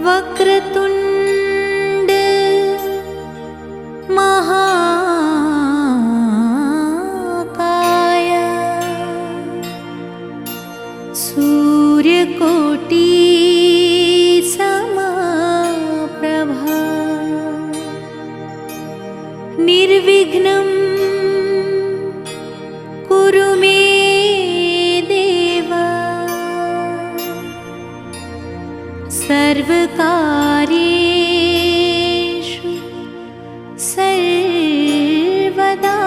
वक्रतुंड महाकाय सूर्यकोटि समप्रभा निर्विघ्नं कुरु मे देव सर्वकार्येषु सर्वदा।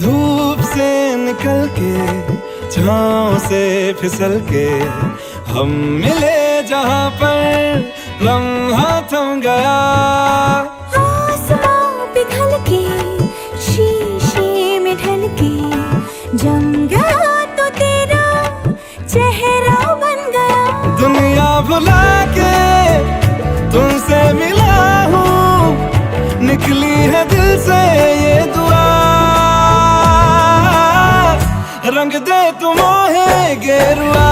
धूप से निकल के छाँव से फिसल के हम मिले जहाँ पर लम्हा थम गया। आसमां पिघल के शीशे में ढल के जम गया तो तेरा चेहरा बन गया। दुनिया भुला के तुमसे मिला हूँ, निकली है दिल से ये दुआ। रंग दे तुम मोहे गेरुआ,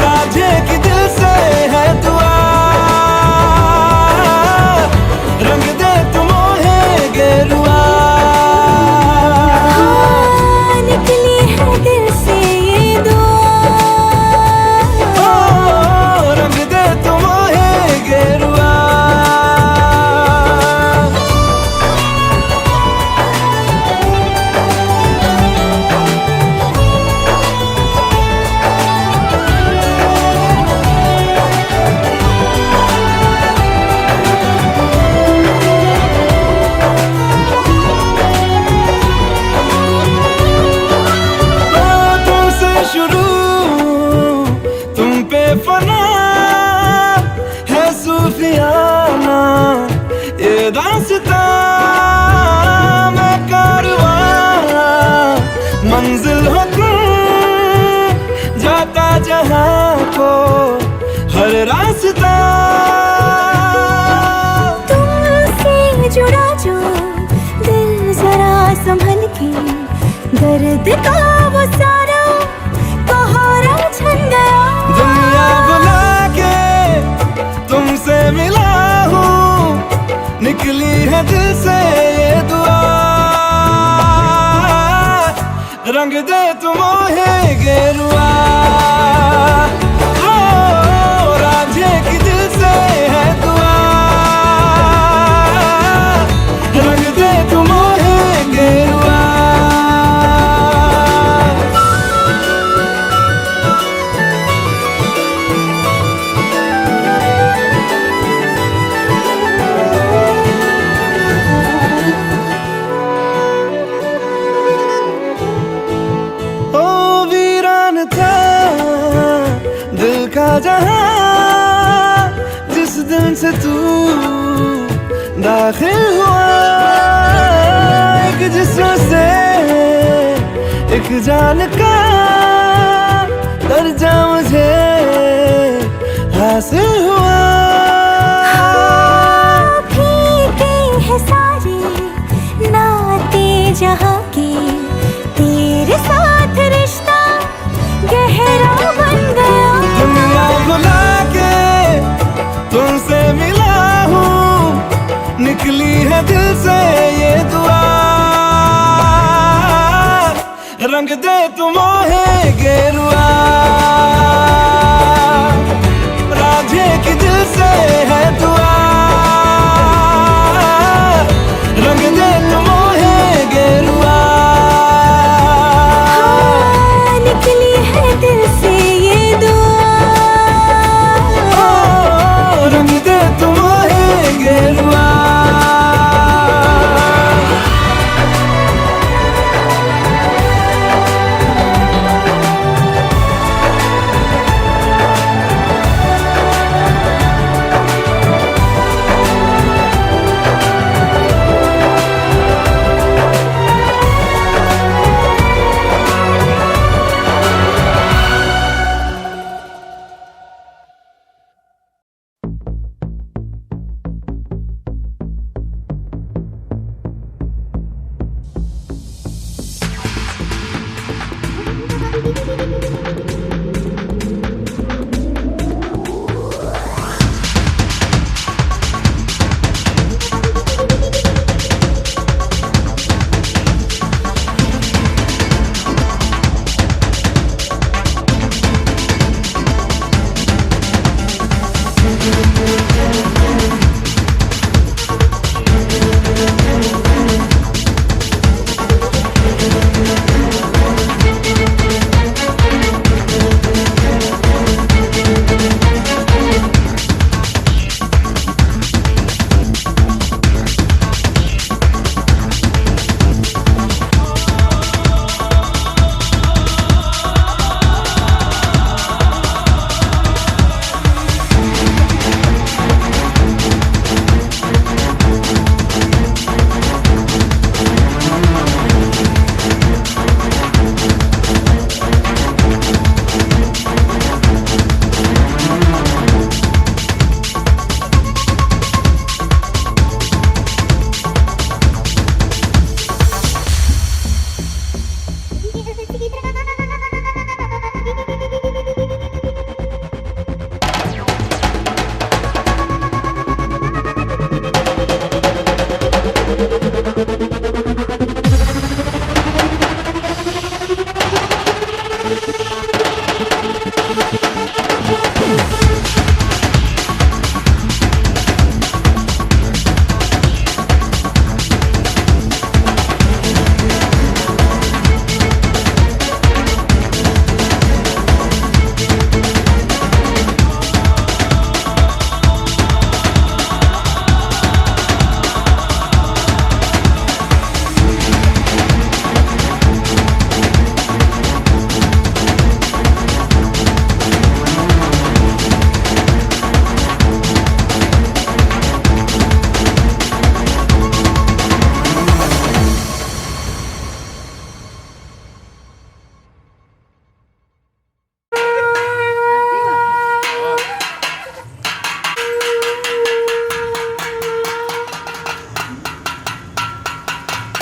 राधे की दिल से है दुआ। रंग दे तुम मोहे गेरुआ, निकली है दिल से ये दुआ। रंग दे तुम मोहे गेरुआ। फना है सूफियाना ये दास्तां, मैं कारवां मंजिल हो तुम, जाता जहाँ को हर रास्ता। तुमसे जुड़ा जो दिल जरा संभल के, दर्द का वो सारा कोहरा छन गया। दुनिया बुला के तुमसे मिला हूँ, निकली है दिल से ये दुआ। रंग दे तुम मोहे गेरुआ, ओ राधे की दिल से है दुआ। रंग दे तुम मोहे गेरुआ। जहाँ जिस दिन से तू दाखिल हुआ, एक जिस्म से एक जान का दर्जा मुझे हासिल हुआ। फीके हैं सारे नाते जहाँ के, तेरे साथ रिश्ता गहरा बन गया। दुनिया भुला के तुमसे मिला हूँ, निकली है दिल से ये दुआ। रंग दे तुम मोहे गेरुआ, राधे की दिल से है दुआ। रंग दे तुम मोहे गेरुआ, निकली है दिल से ये दुआ। रंग दे तुम मोहे गेरुआ।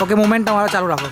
ઓકે, મોમેન્ટ તમારો ચાલુ રાખો.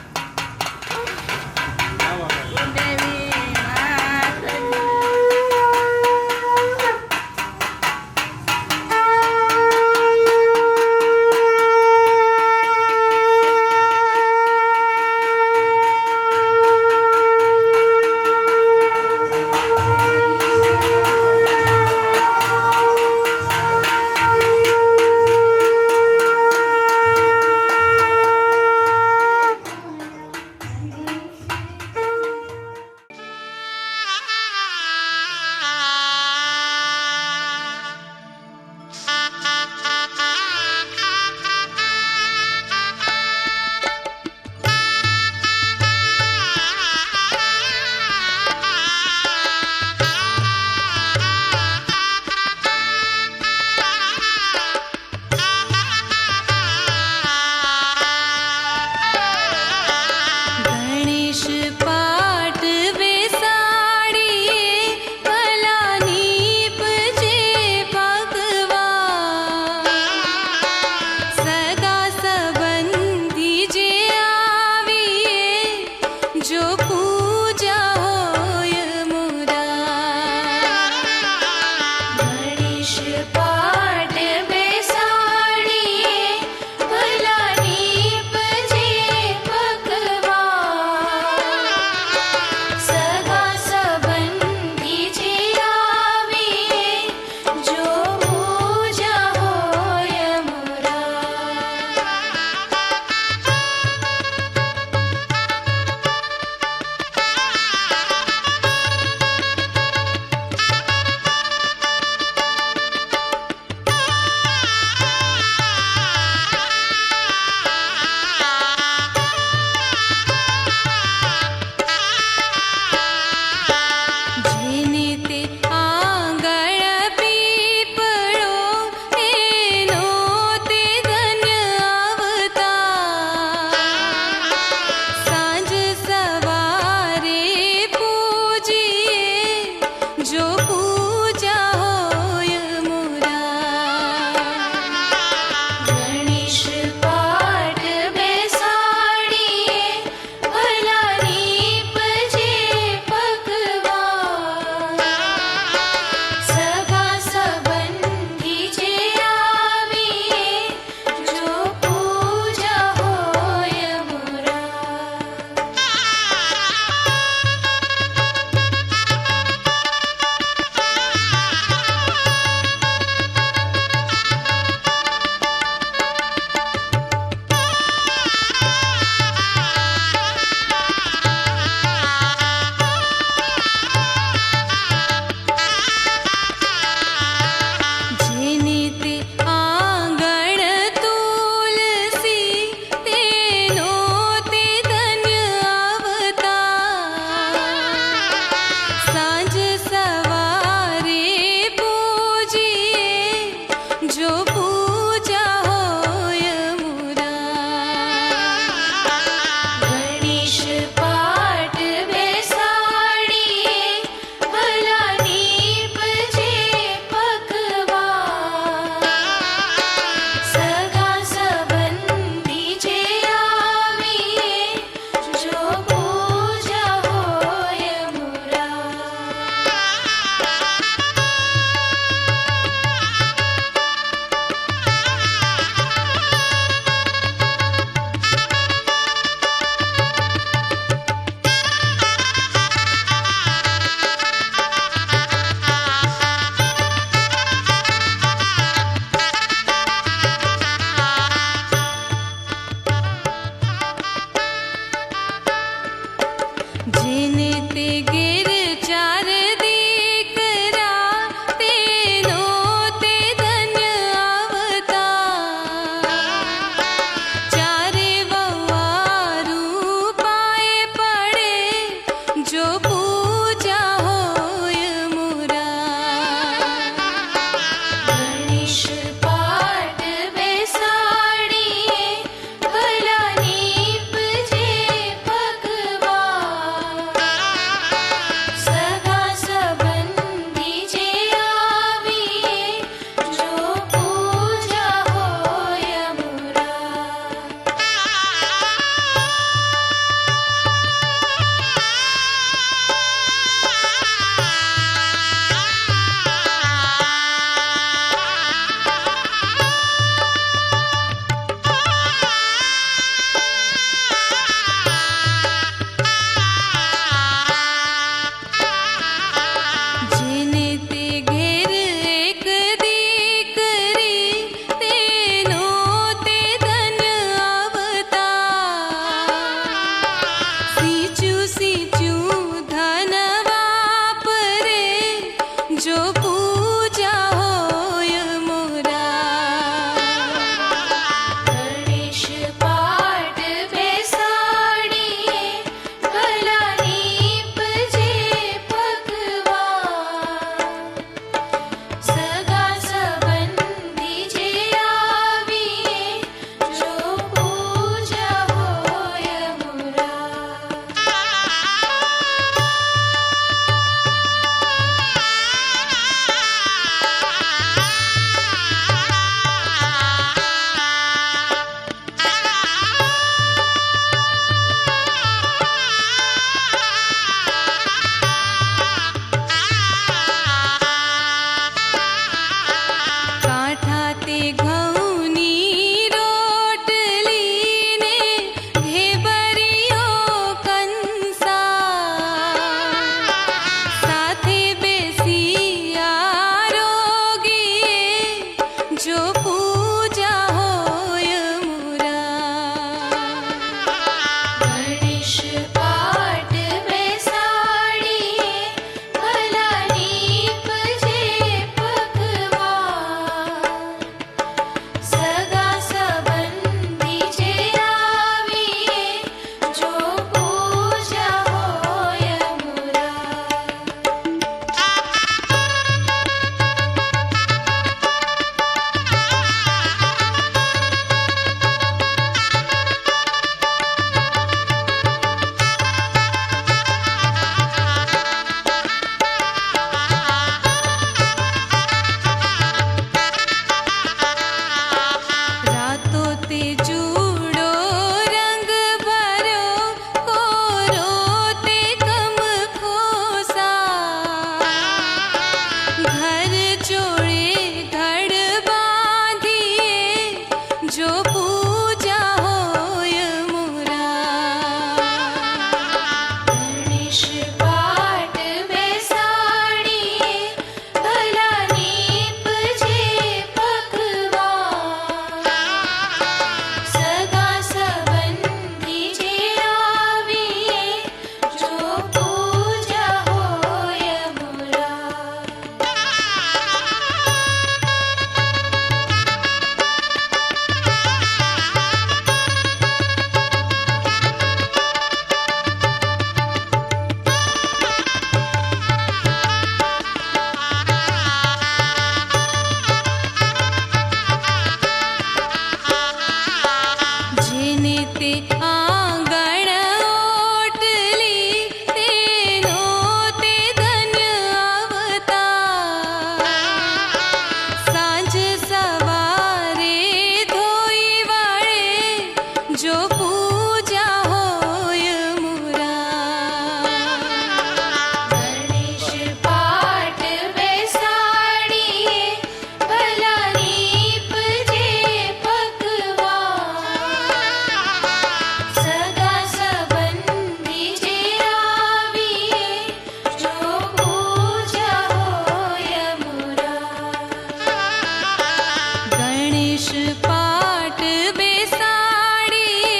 गणेश पाट बेसाड़िए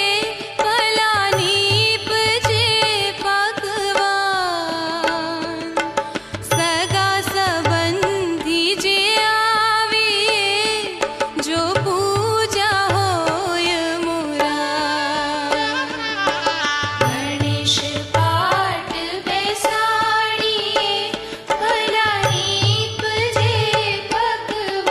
पलानीप जे पकवान सगा संबंधी जे आविए जो पूजा होय मोरा गणेश पाट बेसाड़िए पलानीप जे पकवान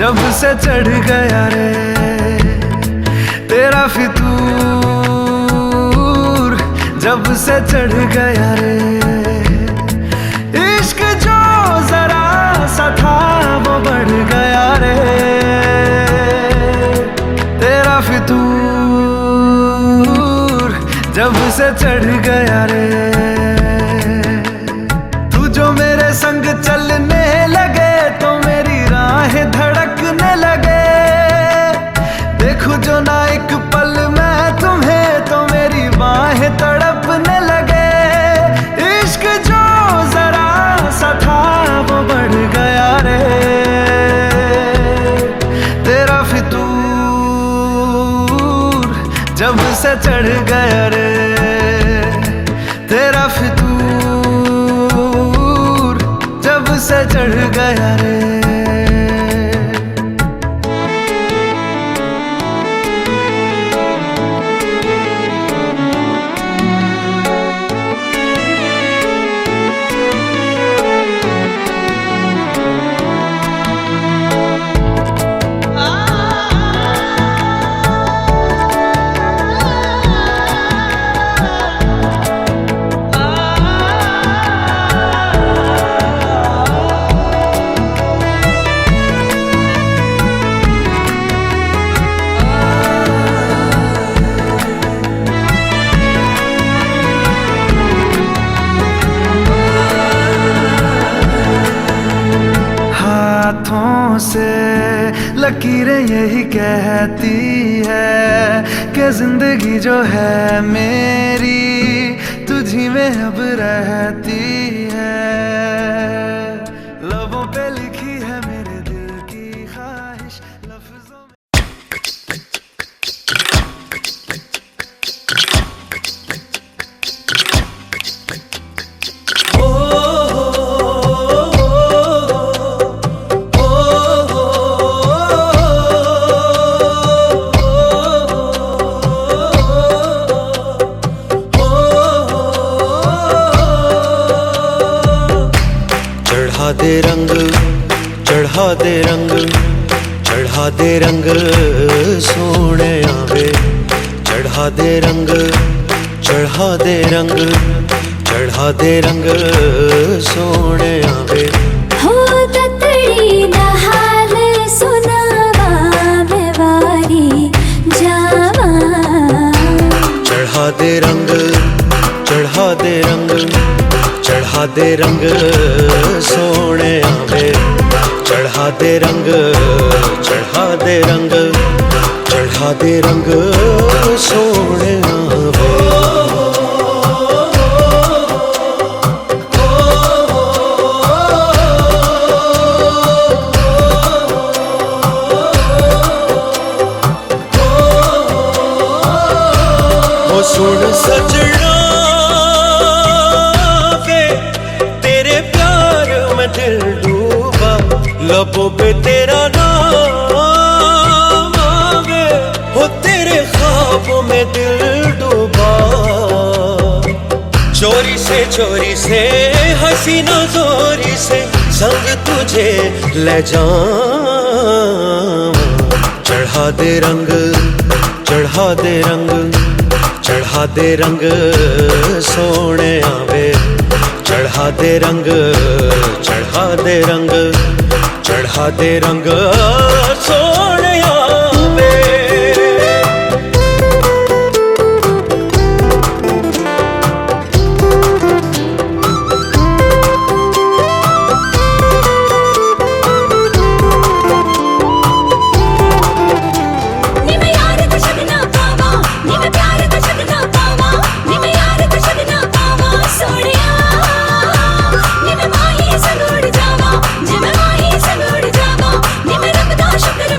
जब से चढ़ गया रे तेरा फितूर, जब से चढ़ गया रे इश्क जो जरा सा था वो बढ़ गया रे तेरा फितूर, जब से चढ़ गया रे। तू जो मेरे संग चलने लगे तो मेरी राहें धड़कने लगे, देखूं जो ना एक पल मैं तुम्हें तो मेरी बाहें तड़पने लगे। इश्क जो जरा सा था वो बढ़ गया रे तेरा फितूर, जब से चढ़ गया रे तेरा फितूर, जब से चढ़ गया रे। हाथों से लकीरें यही कहती है कि जिंदगी जो है मेरी तुझी में अब रहती है। लबों पे लिखी है मेरे दिल की ख्वाहिश लफ्जों में। चढ़ा दे रंग, चढ़ा दे रंग, चढ़ा दे रंग सोने आवे, चढ़ा दे रंग, चढ़ा दे रंग, चढ़ा दे रंग सोने आवे। हो ततड़ी दा हाल सुनावा मैं वारी जावा, चढ़ा दे रंग, चढ़ा दे रंग, चढ़ा दे रंग सोने आवे, चढ़ा दे रंग, चढ़ा दे रंग, चढ़ा दे रंग सोने आवे। ओ सुन सजना वे तेरे प्यार में दिल डूबा, लबों पे तेरा नाम आवे, हो तेरे ख्वाबों में दिल डूबा। चोरी से हसीना जोरी से संग तुझे ले जाऊं, चढ़ा दे रंग, चढ़ा दे रंग, चढ़ा दे रंग सोने आवे, चढ़ा दे रंग, चढ़ा दे रंग, चढ़ा दे रंग सोने आवे। शुक्र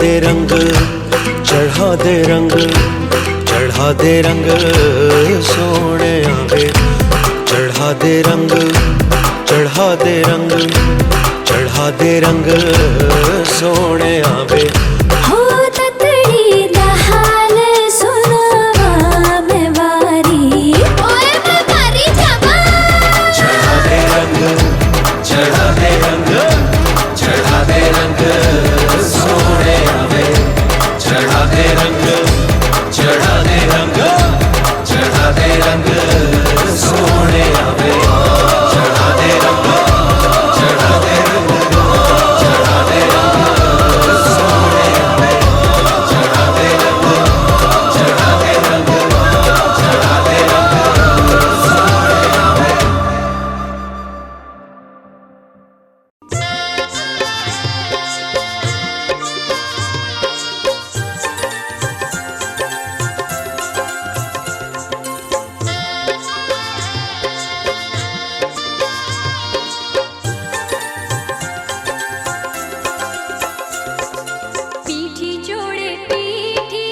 दे रंग, चढ़ा दे रंग, चढ़ा दे रंग सोने आवे। चढ़ा दे रंग, चढ़ा दे रंग, चढ़ा दे रंग सोने आवे। हो ततड़ी दा हाल सुनावा मैं वारी, ओए मैं वारी जावा। चढ़ा दे रंग, चढ़ा दे रंग, चढ़ा दे रंग सोने आवे। चढ़ा दे रंग, चढ़ा दे रंग, चढ़ा दे रंग सोने आवे। चढ़ा दे रंग, चढ़ा दे रंग, चढ़ा दे रंग सोने आवे। चढ़ा दे रंग, चढ़ा दे रंग, चढ़ा दे रंग सोने आवे। पीठी जोड़े पीठी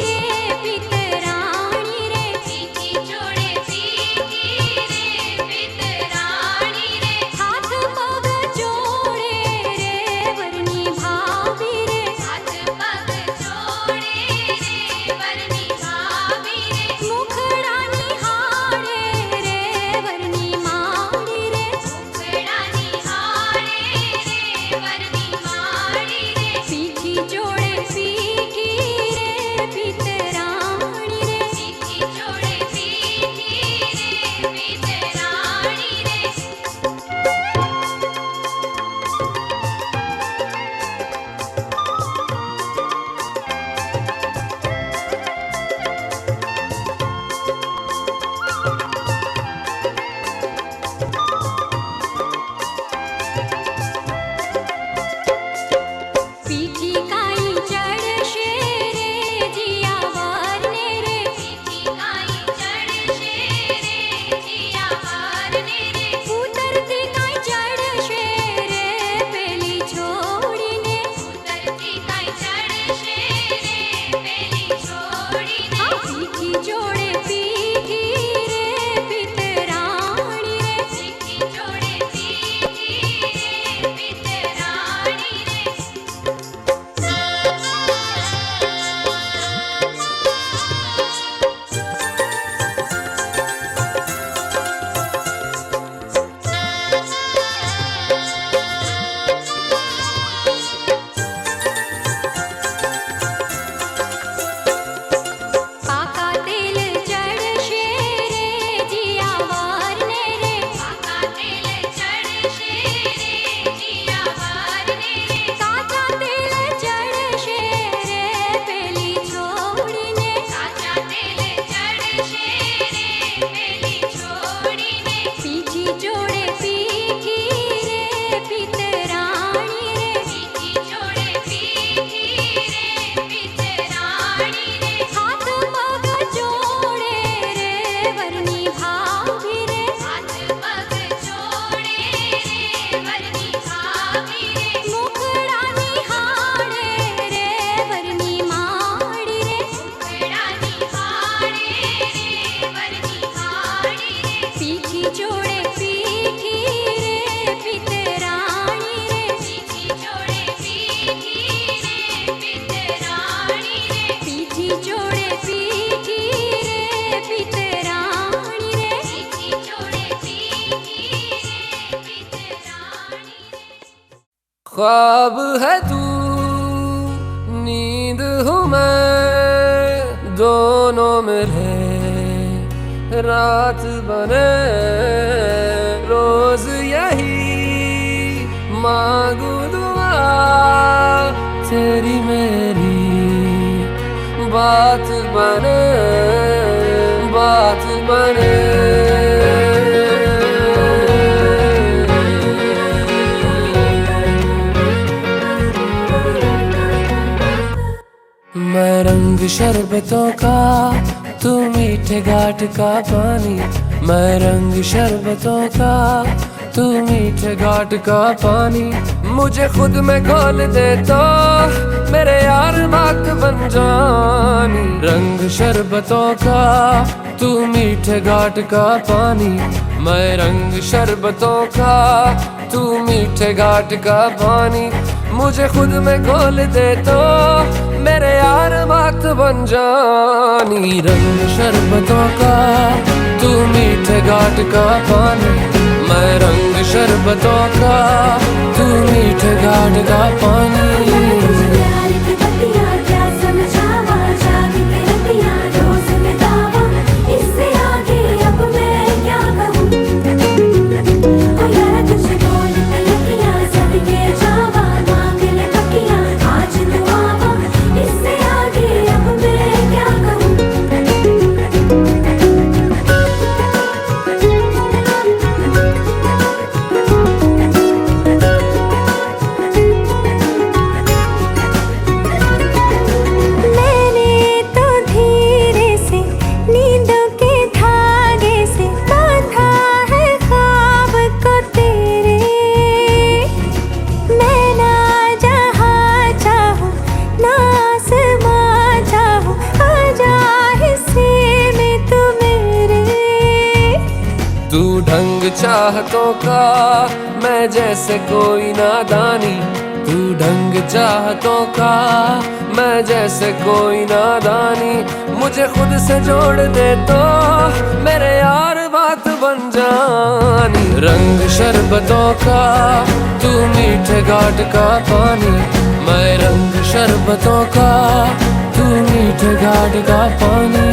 रे पितराणी रे, पीठी जोड़े पीठी रे पितराणी रे। हाथ पग जोड़े रे वरनी भाभी रे, हाथ पग जोड़े रे वरनी भाभी रे। मुखड़ा निहारे रे वरनी माड़ी रे, मुखड़ा निहारे रे वरनी माड़ी रे। पीठी जोड़े पीठी रे पितराणी रे, पीठी जोड़े पीठी रे पितराणी रे। पीठी काई चढ़शे रे जिया वारने रे, पीठी काई चढ़शे रे जिया वारने रे। उतरती काई चढ़शे रे पेली छोड़ीने, उतरती काई चढ़शे रे पेली छोड़ीने। पीठी जोड़े पीठी रे पितराणी रे, पीठी जोड़े पीठी रे पितराणी रे। पाका तेल चढ़शे रे जिया वारने रे, पाका तेल चढ़शे रे जिया वारने रे। काचा तेल चढ़शे रे पेली छोड़ीने, काचा तेल चढ़शे रे पेली छोड़ीने। पीठी जोड़े पीठी रे पितराणी रे, पीठी जोड़े पीठी रे पितराणी रे। हाथ पग जोड़े रे वरनी भाभी रे, हाथ पग जोड़े रे वरनी भाभी रे। मुखड़ा निहारे रे वरनी माड़ी रे, मुखड़ा निहारे रे वरनी माड़ी रे। पीठी जोड़े पीठी रे पितराणी रे, पीठी जोड़े पीठी रे पितराणी रे। पीठी जोड़े पीठी रे पितराणी रे, पीठी जोड़े पीठी रे पितराणी रे। ख्वाब है तू, नींद हूँ मैं, दोनों मिले रात बने। रोज यही मांगू दुआ, तेरी मेरी बात बने, बात बने। मैं रंग शरबतों का, तू मीठे घाट का पानी। मैं रंग शरबतों का, तू मीठे घाट का पानी मुझे खुद में घोल दे तो मेरे यार बात बन जानी। रंग शरबतों का तू मीठे घाट का पानी, मैं रंग शरबतों का तू मीठे घाट का पानी मुझे खुद में घोल दे तो मेरे यार बात बन जानी। रंग शरबतों का तू मीठे घाट का पानी, मैं रंग शरबतों का तू मीठे घाट का पानी। प्यार की बत्तियां क्या समझावा, जाग के रतियां रोज में दावा, इससे आगे अब मैं क्या कहूँ। ओ यार तुझे बोल के लकियां सदके जावा, मांग ले पकियां आज तू आवा, इससे आगे अब मैं क्या कहूँ। तू ढंग चाहतों का मैं जैसे कोई नादानी, तू ढंग चाहतों का मैं जैसे कोई नादानी मुझे खुद से जोड़ दे तो मेरे यार बात बन जानी। रंग शरबतों का तू मीठे घाट का पानी, मैं रंग शरबतों का तू मीठे घाट का पानी।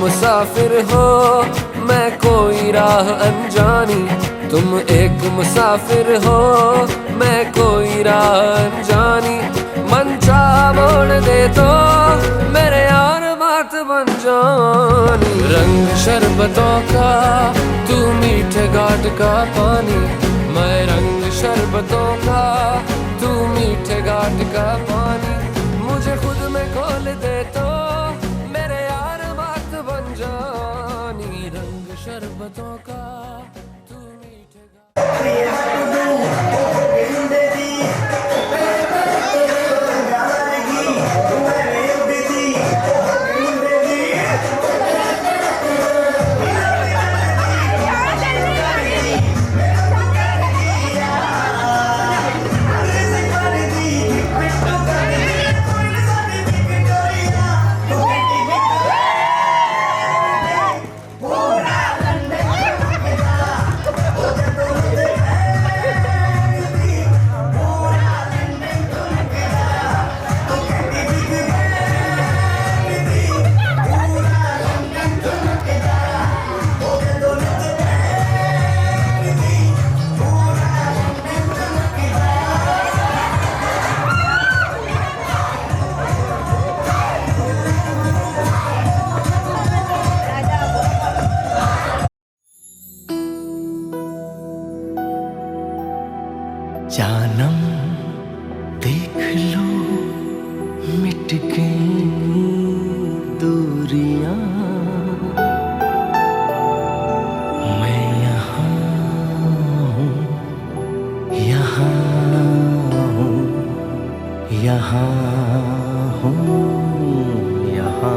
मुसाफिर हो मैं कोई राह अनजानी, तुम एक मुसाफिर हो मैं कोई राह अनजानी, मन चाह मोड़ दे तो मेरे यार बात बन जानी। रंग शरबतों का तू मीठे घाट का पानी, मैं रंग शरबतों का तू मीठे घाट का पानी मुझे खुद में घोल दे तो मेरे यार बात बन जानी। रंग शरबतों का तू मीठे जानम देख लो मिट गई दूरियां, मैं यहाँ हूँ, यहाँ हूँ, यहाँ हूँ, यहाँ।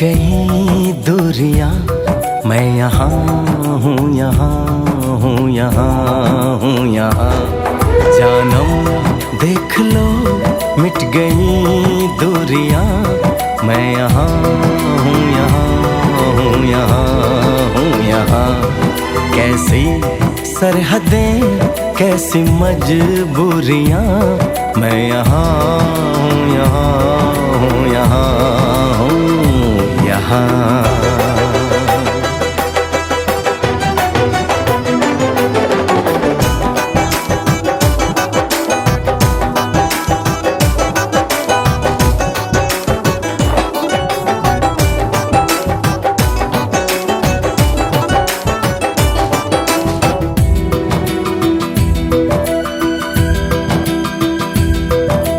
गई दूरियां, मैं यहाँ हूँ, यहाँ हूँ, यहाँ हूँ, यहाँ। जानम देख लो मिट गई दूरियां, मैं यहाँ हूँ, यहाँ हूँ, यहाँ हूँ, यहाँ। कैसी सरहदें, कैसी मजबूरियां, मैं यहाँ हूँ, यहाँ हूँ, यहाँ हूँ, यहाँ।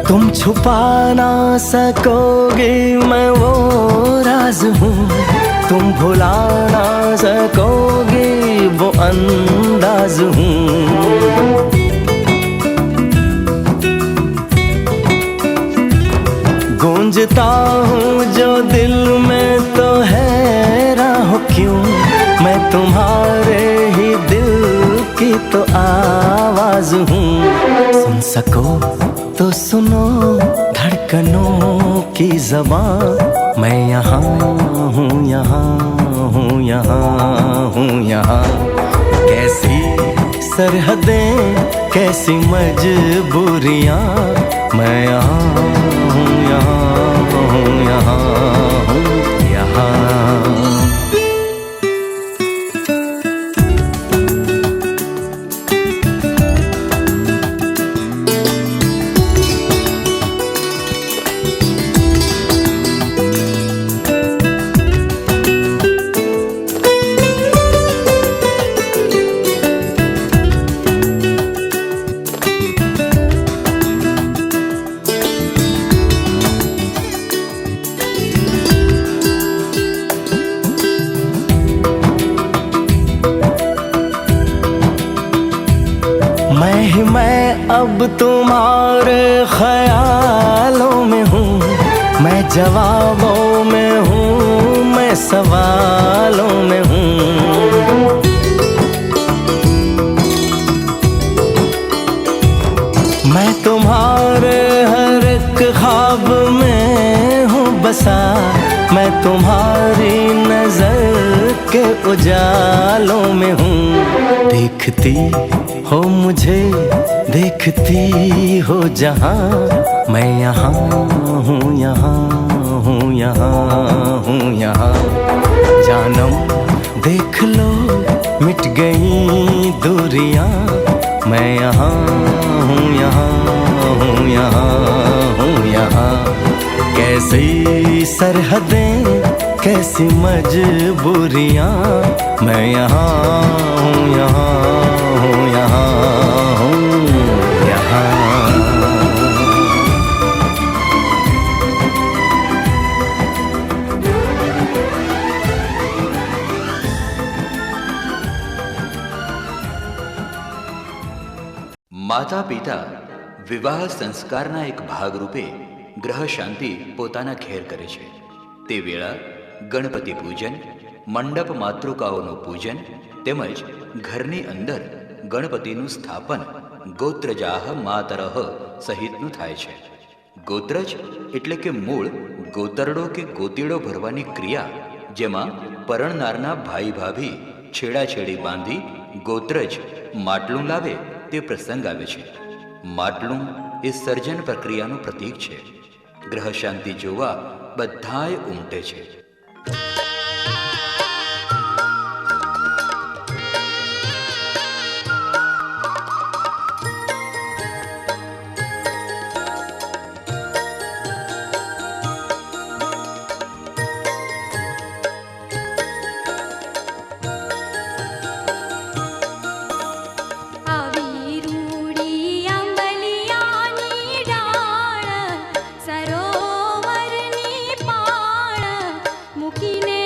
तुम छुपा ना सकोगे मैं वो राज हूँ, तुम भुला ना सकोगे वो अंदाज हूँ। गूंजता हूँ जो दिल में तो हैरान हो क्यों, मैं तुम्हारे ही दिल की तो आवाज हूँ। सुन सको तो सुनो धड़कनों की ज़बान, मैं यहाँ हूँ, यहाँ हूँ, यहाँ हूँ, यहाँ। कैसी सरहदें, कैसी मजबूरियां, मैं यहाँ हूँ, यहाँ हूँ, यहाँ हूँ, यहाँ। मैं अब तुम्हारे ख्यालों में हूँ, मैं जवाबों में हूँ, मैं सवालों में हूँ। मैं तुम्हारे हर एक ख्वाब में हूँ बसा, मैं तुम्हारी नजर के उजालों में हूँ। देखती हो मुझे, देखती हो जहाँ, मैं यहाँ हूँ, यहाँ हूँ, यहाँ हूँ, यहाँ। जानम देख लो मिट गई दूरियां, मैं यहाँ हूँ, यहाँ हूँ, यहाँ हूँ, यहाँ। कैसी सरहदें, कैसी मजबूरियां, मैं यहाँ हूँ, यहाँ हूँ, यहाँ हूँ, यहाँ। માતા પિતા વિવાહ સંસ્કારના એક ભાગરૂપે ગ્રહ શાંતિ પોતાના ઘેર કરે છે। તે વેળા ગણપતિ પૂજન, મંડપ માતૃકાઓનું પૂજન તેમજ ઘરની અંદર ગણપતિનું સ્થાપન ગોત્રજાહ માતરહ સહિતનું થાય છે। ગોત્રજ એટલે કે મૂળ, ગોતરડો કે ગોતીડો ભરવાની ક્રિયા, જેમાં પરણનારના ભાઈ ભાભી છેડાછેડી બાંધી ગોત્રજ માટલું લાવે તે પ્રસંગ આવે છે। માટલું એ સર્જન પ્રક્રિયાનું પ્રતીક છે। ગ્રહ શાંતિ જોવા બધાય ઉમટે છે। મૂકીને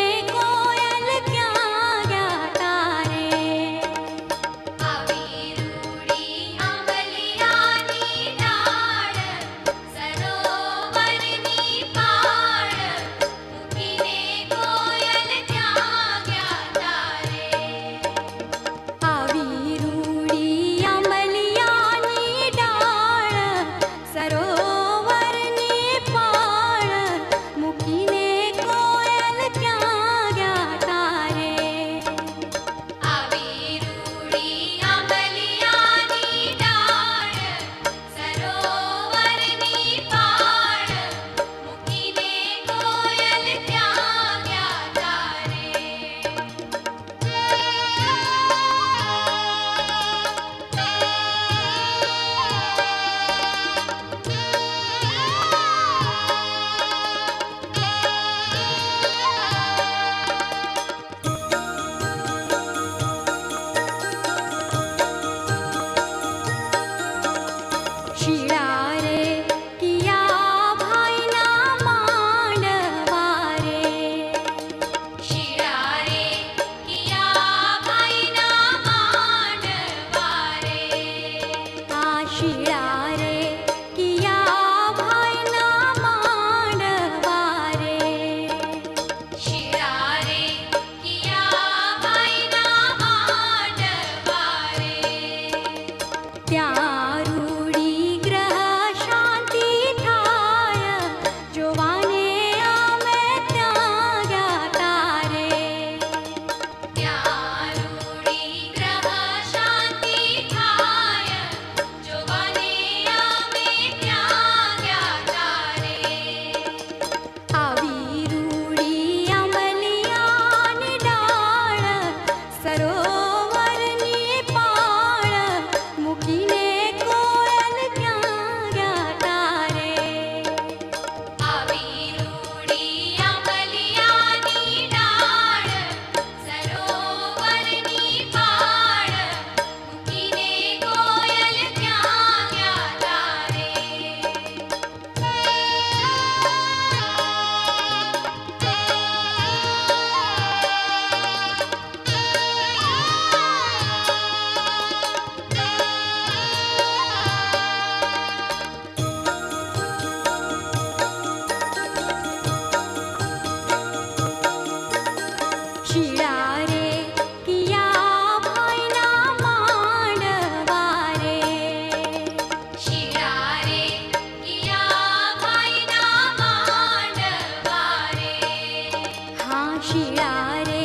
શિળા રે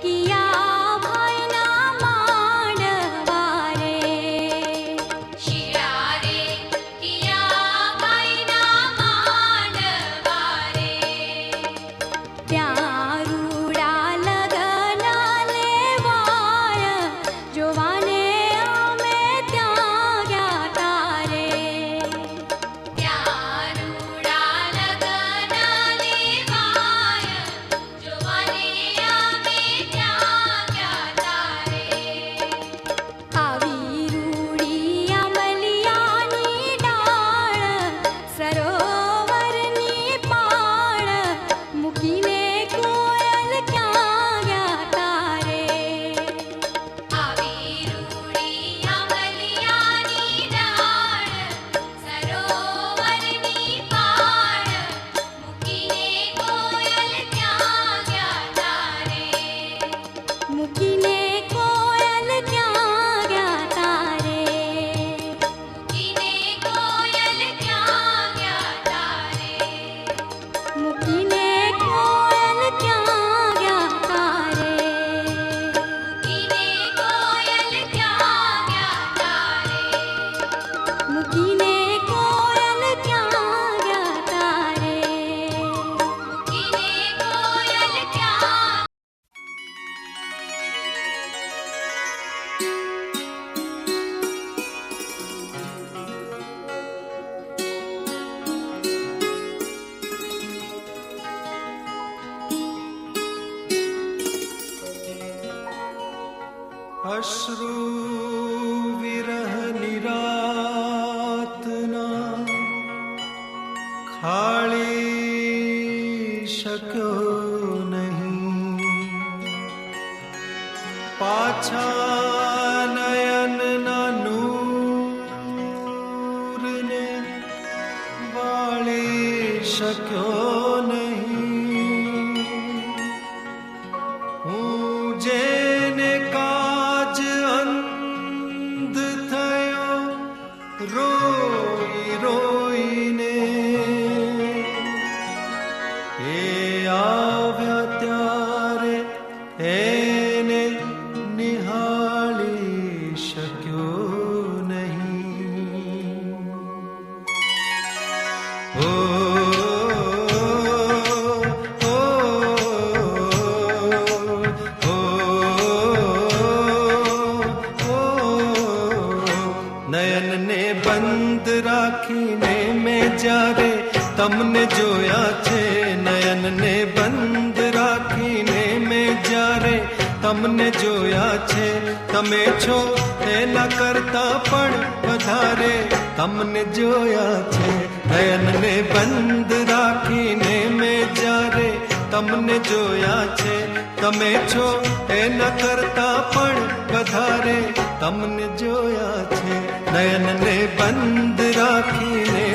કિયા ભાઈના માંડવા રે શિળા રે કિયા ભાઈના માંડવા રે ત્યાં રૂડા લગન લેવાય જોવાને અમે ત્યાં ગયા તારે ત્યાં રૂડા લગન લેવાય જોવાને અમે ત્યાં ગયા તારે આવી રૂડી અમલિયાની ડાળ સરોવરની પાળ મૂકીને કોયલ ક્યાં ગયા તારે આવી રૂડી અમલિયાની ડાળ સરોવરની પાળ મૂકીને કોયલ ક્યાં ગયા તારે મૂકીને કોયલ ક્યાં ગયા તારે મૂકીને કોયલ ક્યાં ગયા તારે મૂકીને કોયલ ક્યાં ગયા તારે મૂકીને કોયલ ક્યાં ગયા તારે મૂકીને કોયલ ક્યાં ગયા તારે મૂકીને કોયલ ક્યાં અશ્રુ વિરહ નિરાતના ખાળી શક્યો નહીં પાછા નયનના નૂરને વાળી શક્યો નહીં હું જેને કાજ અંધ થયો રોઈ રોઈને એ આવ્યા ત્યારે એને નિહાળી શક્યો નહીં ઓ નયનને બંધ રાખીને મેં જ્યારે તમને જોયા છે નયનને બંધ રાખીને મેં જ્યારે તમને જોયા છે તમે છો એના કરતા પણ વધારે તમને જોયા છે નયનને બંધ રાખીને મેં જ્યારે તમને જોયા છે તમે છો એના કરતા પણ વધારે તમને જોયા છે નયનને બંધ રાખીને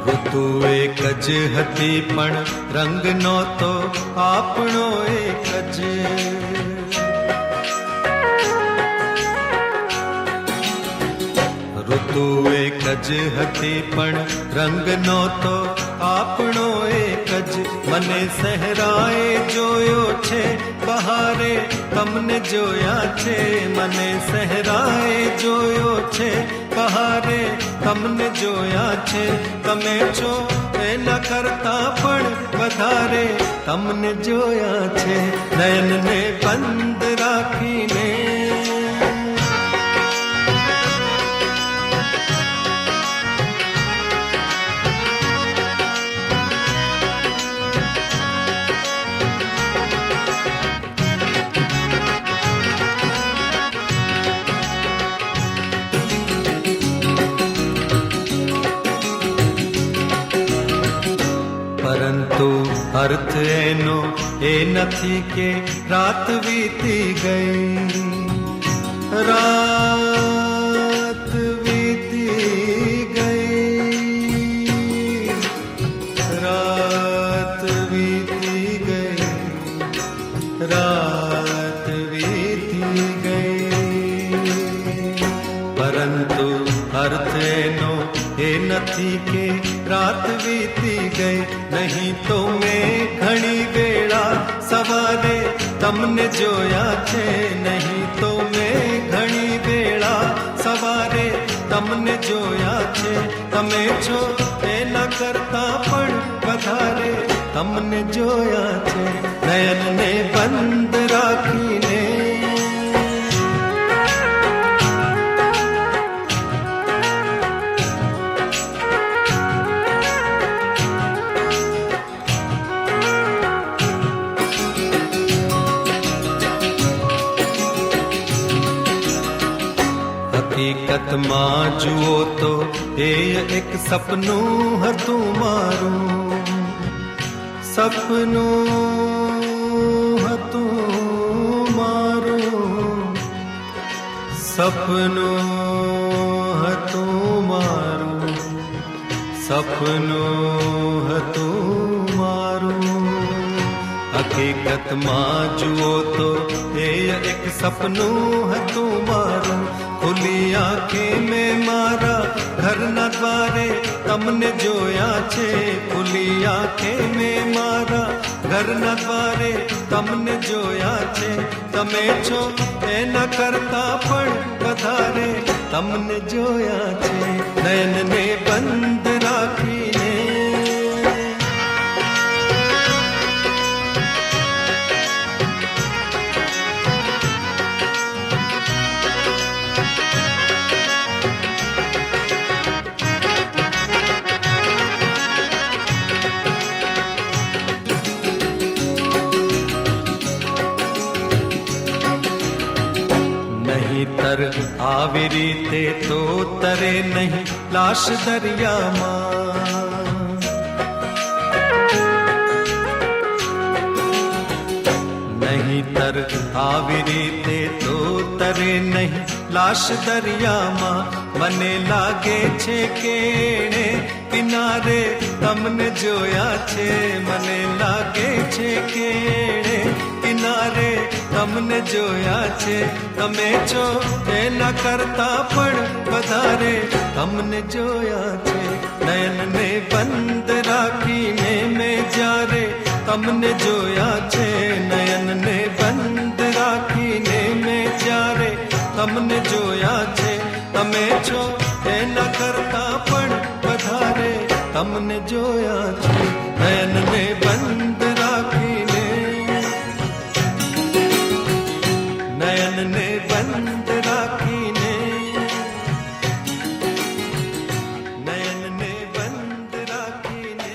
ઋતુ એક જ હતી પણ રંગ નહોતો આપણો એક જ ઋતુ એક જ હતી પણ રંગ નહોતો આપણો એક જ મને સહેરાએ જોયો છે બહારે તમને જોયા છે મને સહેરાએ જોયો છે બહારે તમને જોયા છે તમે છો એના કરતા પણ વધારે તમને જોયા છે નયનને બંધ રાખીને પરંતુ અર્થ એનો એ નથી કે રાત વીતી ગઈ રાત વીતી ગઈ રાત તો મેં ઘણી વેળા સવારે તમને જોયા છે, નહીં તો મેં ઘણી વેળા સવારે તમને જોયા છે. તમે છો એના કરતા પણ વધારે તમને જોયા છે, નયનને બંધ રાખીને. હકીકતમાં જુઓ તો એ એક સપનું હતું મારું, સપનું હતું મારું, સપનું હતું મારું, સપનું હતું મારું. હકીકતમાં જુઓ તો એ એક સપનું હતું મારું. ખુલ્લી આંખે મેં મારા ઘરના દ્વારે તમને જોયા છે, ખુલ્લી આંખે મેં મારા ઘરના દ્વારે તમને જોયા છે. તમે છો એના કરતા પણ વધારે તમને જોયા છે, નયનને બંધ રાખીને. નહીતર આવી રીતે તો તરે નહીં લાશ દરિયામાં. નહીતર આવી રીતે તો તરે નહીં લાશ દરિયામાં. મને લાગે છે કે એણે કિનારે તમને જોયા છે, મને લાગે છે કે એણે કિનારે તમને જોયા છે. તમે છો એના કરતા પણ વધારે તમને જોયા છે, નયનને બંધ રાખીને મેં જ્યારે તમને જોયા છે, નયનને બંધ રાખીને મેં જ્યારે તમને જોયા છે. તમે છો એના કરતા પણ વધારે તમને જોયા છે, નયનને બંધ રાખીને, નયનને બંધ રાખીને, નયનને બંધ રાખીને.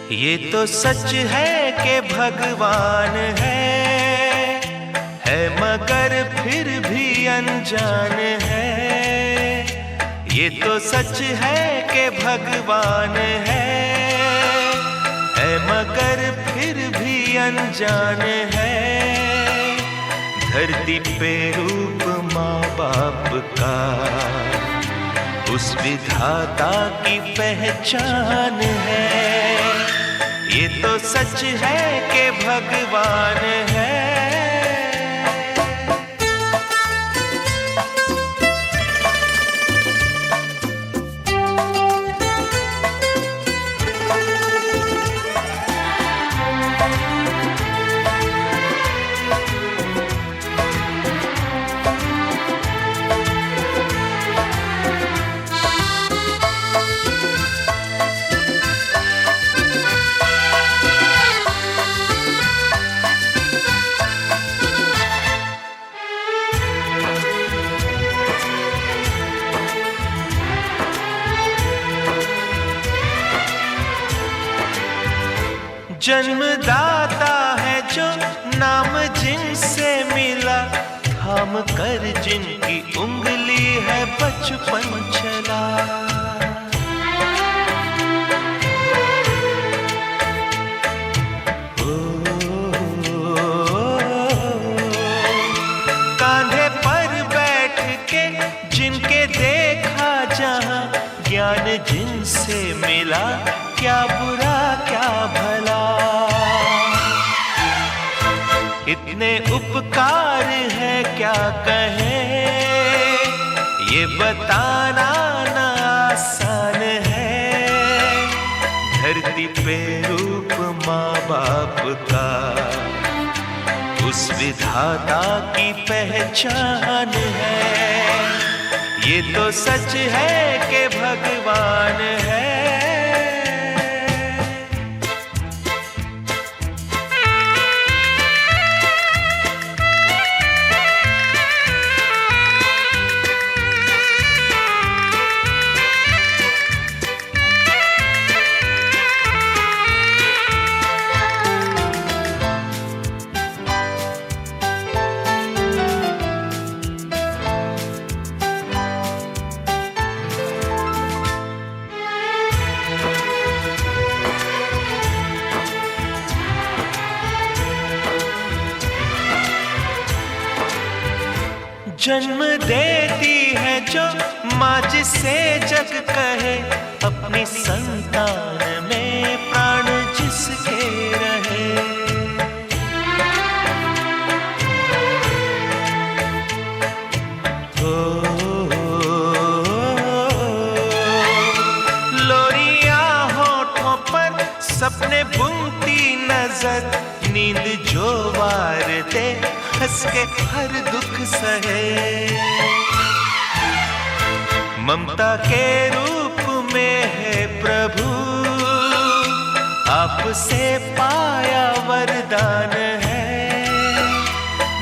ये तो सच है कि भगवान है मगर फिर भी अनजान है। ये तो सच है कि भगवान है मगर फिर भी अनजान है। धरती पे रूप माँ बाप का उस विधाता की पहचान है। ये तो सच है कि भगवान है। जन्मदाता है जो नाम जिनसे मिला, थाम कर जिनकी उंगली है बचपन चला। कांधे पर बैठ के जिनके देखा जहां, ज्ञान जिनसे मिला, क्या बुरा क्या भला। इतने उपकार है क्या कहें, ये बताना ना आसान है। धरती पे रूप माँ बाप का उस विधाता की पहचान है। ये तो सच है कि भगवान है। जन्म देती है जो माँ जिसे जग कहे, अपनी संतान में प्राण जिसके रहे। लोरिया होठों पर सपने बुनती नजर, नींद जो वार दे हंस के हर दुख सहे। ममता के रूप में है प्रभु, आपसे पाया वरदान है।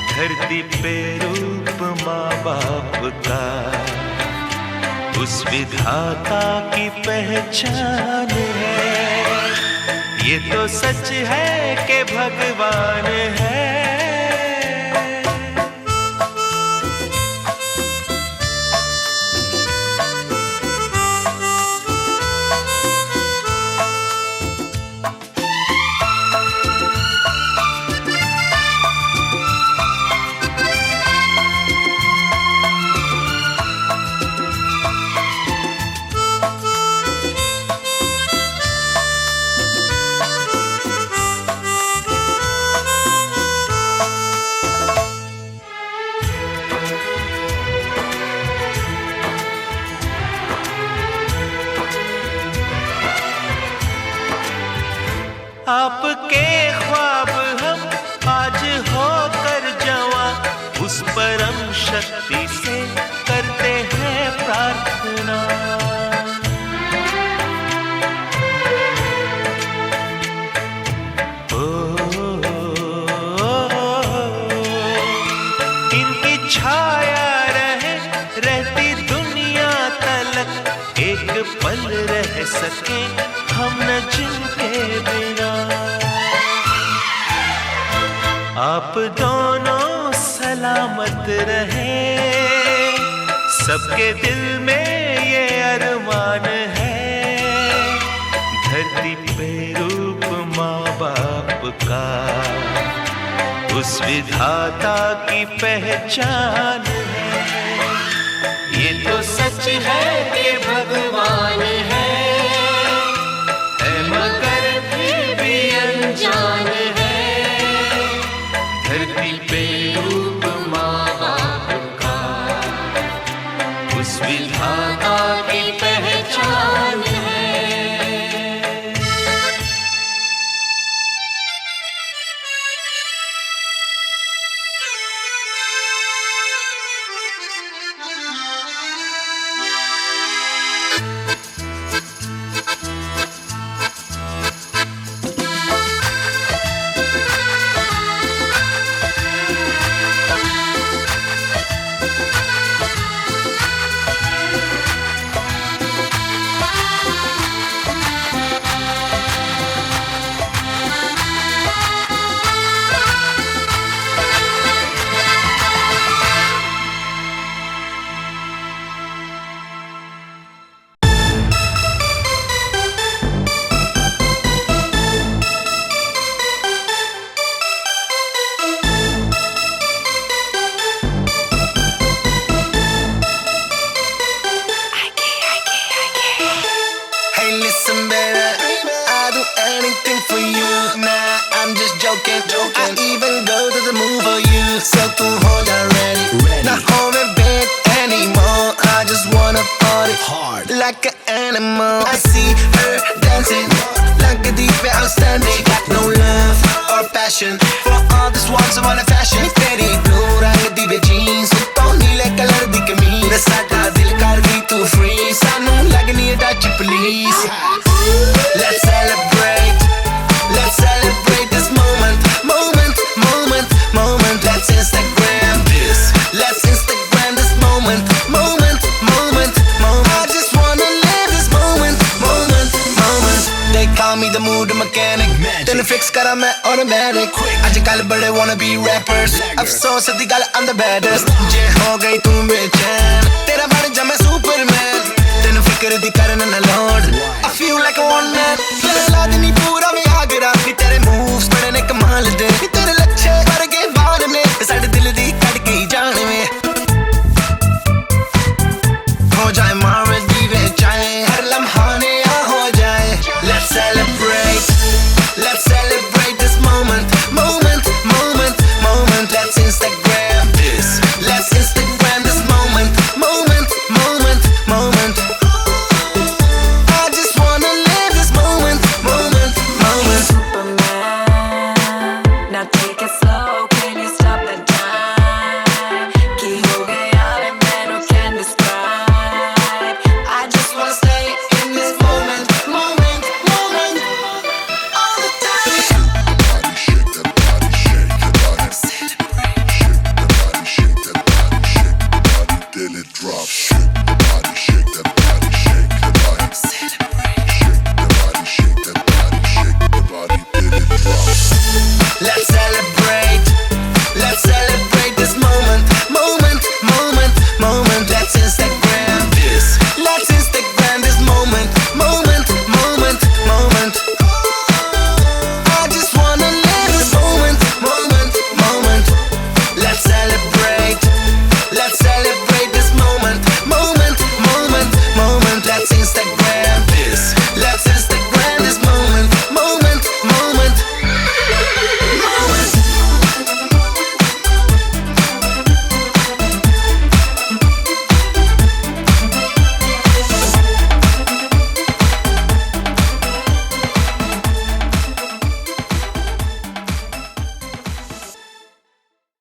धरती पे रूप माँ बाप का उस विधाता की पहचान है। ये तो सच है कि भगवान है। आपके ख्वाब हम आज होकर जवां, उस परम शक्ति से करते हैं प्रार्थना। इनकी छाया रहे रहती दुनिया तलक, एक पल रह सके हम न जिनके बिना। दोनों सलामत रहे, सबके दिल में ये अरमान है, धरती पे रूप माँ बाप का उस विधाता की पहचान है। ये तो सच है कि भगवान है मगर फिर भी अनजान है, धरती पे रूप माँ बाप का उस विधाता की पहचान है। I even go to the moon for you. So tu hold on ready. Not home in bed anymore. I just wanna party hard like an animal. I see her dancing like a deep outstanding. Got no love or passion for all this wants of all the fashion. Teri blue rang di ve jeans, to neele color di kameez. Sada dil kar di tu free. Sanu lagni hai touch please. Let's celebrate. Let's celebrate this moment, moment, moment, moment. Let's Instagram this. Let's Instagram this moment, moment, moment, moment. I just wanna live this moment, moment, moment. They call me the mood mechanic. Then fix kara main automatic. Aajkal bade wanna be rappers. Afsoos di gal I'm the baddest. Je ho gayi tu bechain, tera ban ja main Superman. Then fikr di karna na load. I feel like a one man. Ladni pura mein aagra. Tere moves bade ne kamal de.